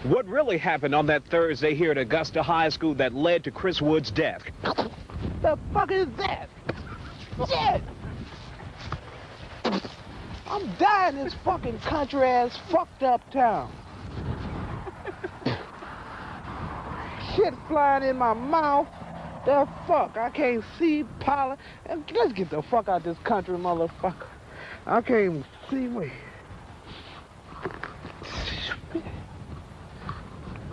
What really happened on that Thursday here at Augusta High School that led to Chris Wood's death? The fuck is that? Shit! I'm dying in this fucking country-ass fucked up town. Shit flying in my mouth. The fuck, I can't see pollen. Let's get the fuck out of this country, motherfucker. I can't even see me.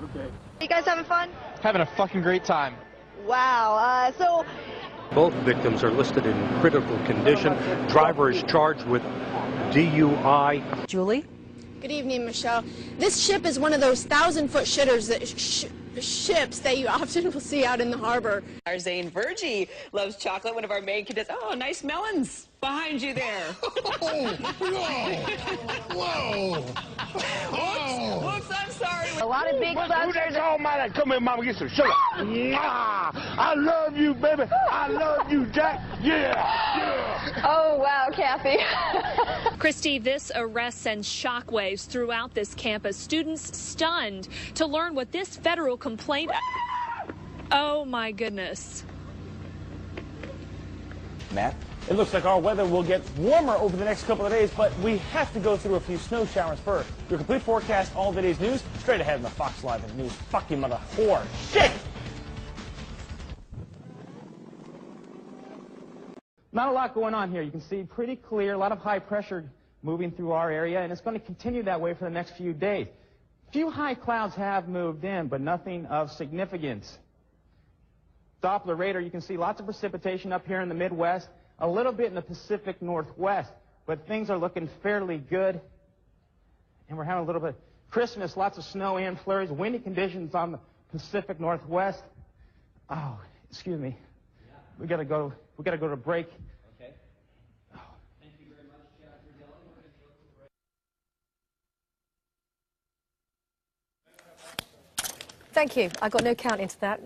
Okay. You guys having fun? Having a fucking great time. Wow. So both victims are listed in critical condition. Driver is charged with DUI. Julie? Good evening, Michelle. This ship is one of those 1,000-foot ships that you often will see out in the harbor. Our Zane Virgie loves chocolate. One of our maid cadets. Oh, nice melons behind you there. Oh, whoa. Whoops, I'm sorry. a lot of big clubs. Come here, mama, get some sugar. I love you, baby. I love you, Jack. Yeah. Oh, wow, Kathy. Christy, this arrest sends shockwaves throughout this campus. Students stunned to learn what this federal complaint... Oh, my goodness. Matt? It looks like our weather will get warmer over the next couple of days, but we have to go through a few snow showers first. Your complete forecast, all today's news, straight ahead in the Fox Live and News. Fuck you, mother whore. Shit! Not a lot going on here. You can see pretty clear, a lot of high pressure moving through our area, and it's going to continue that way for the next few days. Few high clouds have moved in, but nothing of significance. Doppler radar, you can see lots of precipitation up here in the Midwest, a little bit in the Pacific Northwest, but things are looking fairly good. And we're having a little bit of Christmas, lots of snow and flurries, windy conditions on the Pacific Northwest. Oh, excuse me. Yeah. We gotta go to break. Okay. Oh. Thank you very much, Dr. Dillon. We're going to go to break. Thank you. I got no count into that.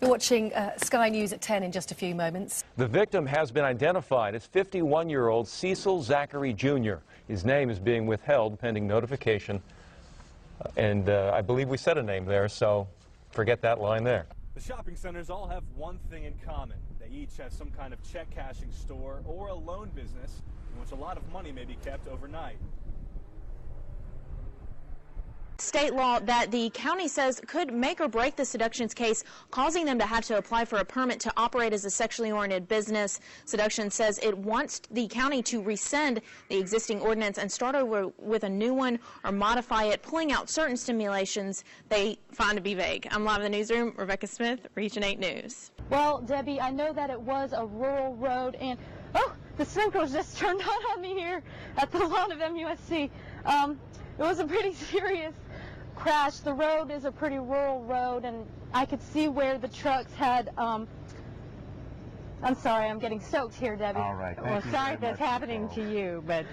You're watching Sky News at 10 in just a few moments. The victim has been identified as 51-year-old Cecil Zachary Jr. His name is being withheld pending notification. And I believe we said a name there, so forget that line there. The shopping centers all have one thing in common. They each have some kind of check cashing store or a loan business in which a lot of money may be kept overnight. State law that the county says could make or break the Seductions case, causing them to have to apply for a permit to operate as a sexually oriented business. Seduction says it wants the county to rescind the existing ordinance and start over with a new one or modify it, pulling out certain stimulations they find to be vague. I'm live in the newsroom. Rebecca Smith, Region 8 News. Well, Debbie, I know that it was a rural road, and oh, the sprinklers just turned on me here at the lawn of MUSC. It was a pretty serious crash. The road is a pretty rural road, and I could see where the trucks had, I'm sorry, I'm getting soaked here, Debbie. All right. Well, sorry if that's happening to you, but...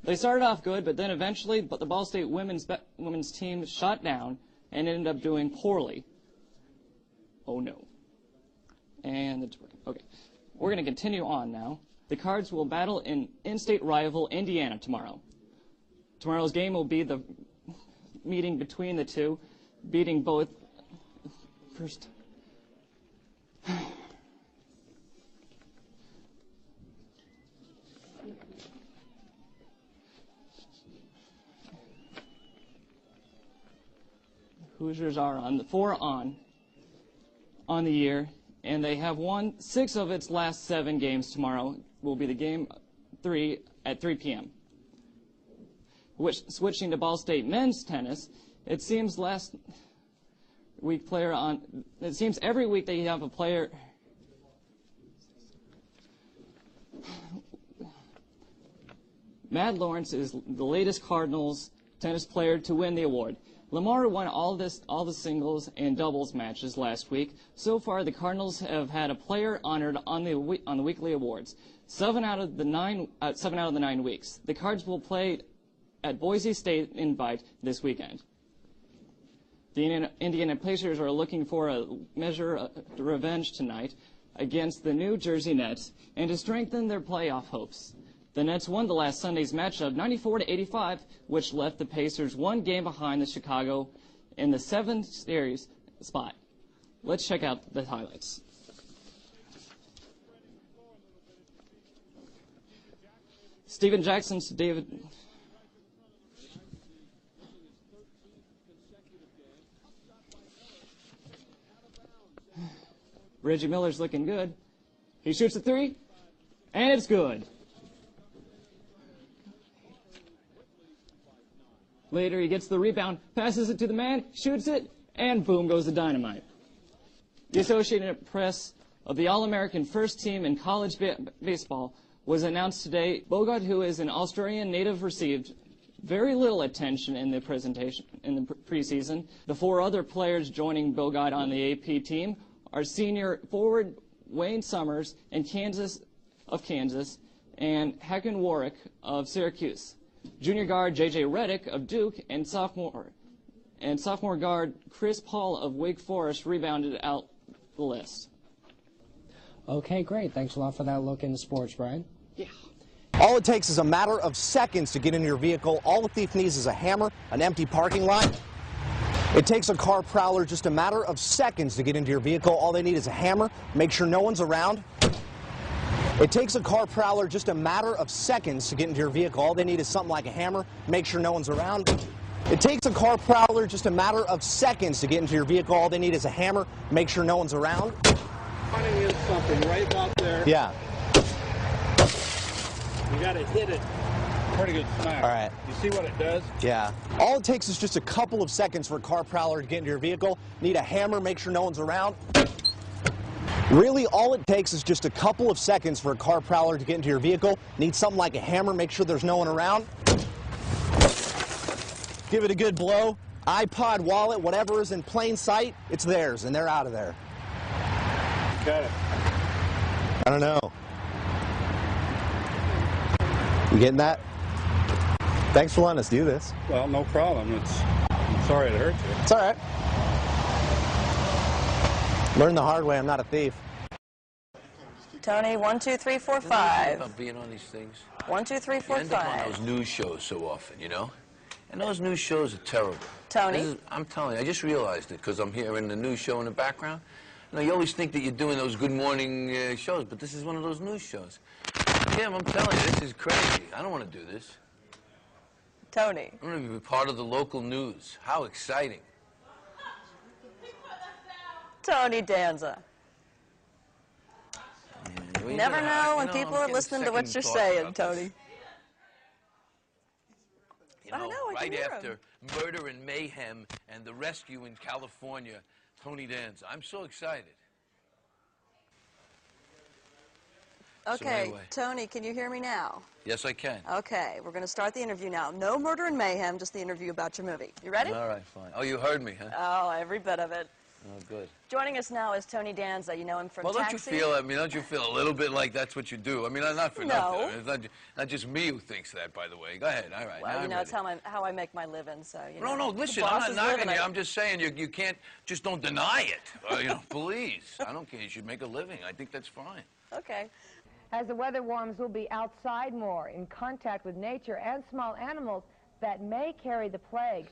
They started off good, but then eventually, the Ball State women's team shut down and ended up doing poorly. Oh, no. And it's working. Okay. We're going to continue on now. The Cards will battle an in-state rival, Indiana, tomorrow. Tomorrow's game will be the meeting between the two, beating both first. Hoosiers are on the 4 on the year, and they have won 6 of its last 7 games. Tomorrow will be the game 3 at 3 p.m. Switching to Ball State men's tennis, it seems every week they have a player. Matt Lawrence is the latest Cardinals tennis player to win the award. Lamar won all the singles and doubles matches last week. So far, the Cardinals have had a player honored on the weekly awards. 7 out of the 9 weeks. The Cards will play at Boise State Invite this weekend. The Indiana Pacers are looking for a measure of revenge tonight against the New Jersey Nets and to strengthen their playoff hopes. The Nets won the last Sunday's matchup 94-85, which left the Pacers 1 game behind the Chicago in the 7th series spot. Let's check out the highlights. Steven Jackson to David. Reggie Miller's looking good. He shoots a 3, and it's good. Later, he gets the rebound, passes it to the man, shoots it, and boom goes the dynamite. The Associated Press of the All-American first team in college baseball was announced today. Bogart, who is an Australian native, received very little attention in the preseason. The 4 other players joining Bogart on the AP team are senior forward Wayne Summers and Kansas, and Hacken Warwick of Syracuse. Junior guard J.J. Redick of Duke and sophomore guard Chris Paul of Wake Forest rebounded out the list. Okay, great. Thanks a lot for that look into sports, Brian. Yeah. All it takes is a matter of seconds to get into your vehicle. All the thief needs is a hammer, an empty parking lot. It takes a car prowler just a matter of seconds to get into your vehicle. All they need is a hammer, make sure no one's around. It takes a car prowler just a matter of seconds to get into your vehicle. All they need is something like a hammer, make sure no one's around. It takes a car prowler just a matter of seconds to get into your vehicle. All they need is a hammer, make sure no one's around. Running in something right about there. Yeah. You got to hit it. Pretty good smack. All right. You see what it does? Yeah. All it takes is just a couple of seconds for a car prowler to get into your vehicle. Need a hammer, make sure no one's around. Really, all it takes is just a couple of seconds for a car prowler to get into your vehicle. Need something like a hammer, make sure there's no one around. Give it a good blow. iPod, wallet, whatever is in plain sight, it's theirs, and they're out of there. Got it. I don't know. You getting that? Thanks for letting us do this. Well, no problem. I'm sorry it hurt you. It's all right. Learn the hard way. I'm not a thief. Tony, 1, 2, 3, 4, 5. About being on these things. 1, 2, 3, 4, you end up 5. on those news shows so often, you know? And those news shows are terrible. Tony? I'm telling you, I just realized it because I'm hearing the news show in the background. You know, you always think that you're doing those good morning shows, but this is one of those news shows. Kim, I'm telling you, this is crazy. I don't want to do this. Tony? I want to be part of the local news. How exciting. Tony Danza. Yeah, you never know when people are listening to what you're saying, Tony. You know, right after Murder and Mayhem and the rescue in California, Tony Danza. I'm so excited. Okay, so anyway. Tony, can you hear me now? Yes, I can. Okay, we're going to start the interview now. No murder and mayhem, just the interview about your movie. You ready? All right, fine. Oh, you heard me, huh? Oh, every bit of it. Oh, good. Joining us now is Tony Danza. You know him from Taxi. Taxi. Don't you feel a little bit like that's what you do? I mean, not for no. nothing. It's not just me who thinks that, by the way. Go ahead. All right. Well, you know, it's how I make my living, so, you know. No, listen, I'm not knocking you. I'm just saying you can't, just don't deny it. You know, please. I don't care. You should make a living. I think that's fine. Okay. As the weather warms, we'll be outside more, in contact with nature and small animals that may carry the plague.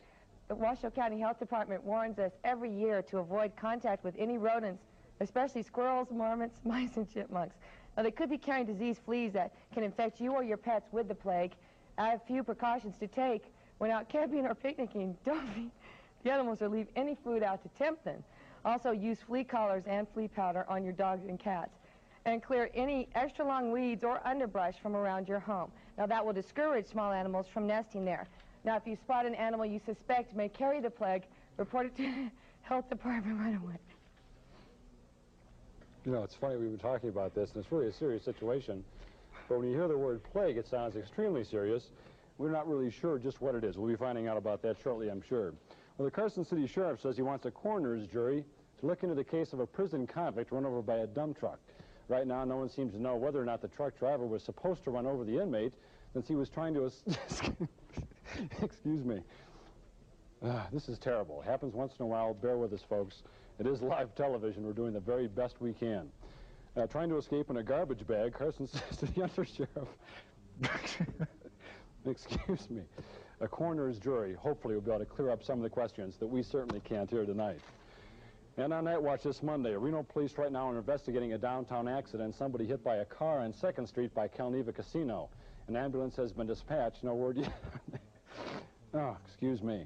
The Washoe County Health Department warns us every year to avoid contact with any rodents, especially squirrels, marmots, mice, and chipmunks. Now, they could be carrying disease fleas that can infect you or your pets with the plague. I have a few precautions to take when out camping or picnicking. Don't feed the animals or leave any food out to tempt them. Also, use flea collars and flea powder on your dogs and cats. And clear any extra long weeds or underbrush from around your home. Now, that will discourage small animals from nesting there. Now, if you spot an animal you suspect may carry the plague, report it to the health department right away. You know, it's funny, we've been talking about this, and it's really a serious situation. But when you hear the word plague, it sounds extremely serious. We're not really sure just what it is. We'll be finding out about that shortly, I'm sure. Well, the Carson City Sheriff says he wants a coroner's jury to look into the case of a prison convict run over by a dump truck. Right now, no one seems to know whether or not the truck driver was supposed to run over the inmate, since he was trying to... Excuse me. This is terrible. It happens once in a while. Bear with us, folks. It is live television. We're doing the very best we can. Trying to escape in a garbage bag, Carson says to the undersheriff... Excuse me. A coroner's jury hopefully will be able to clear up some of the questions that we certainly can't hear tonight. And on Night Watch this Monday, Reno police right now are investigating a downtown accident. Somebody hit by a car on 2nd Street by Calneva Casino. An ambulance has been dispatched. No word yet. Oh, excuse me.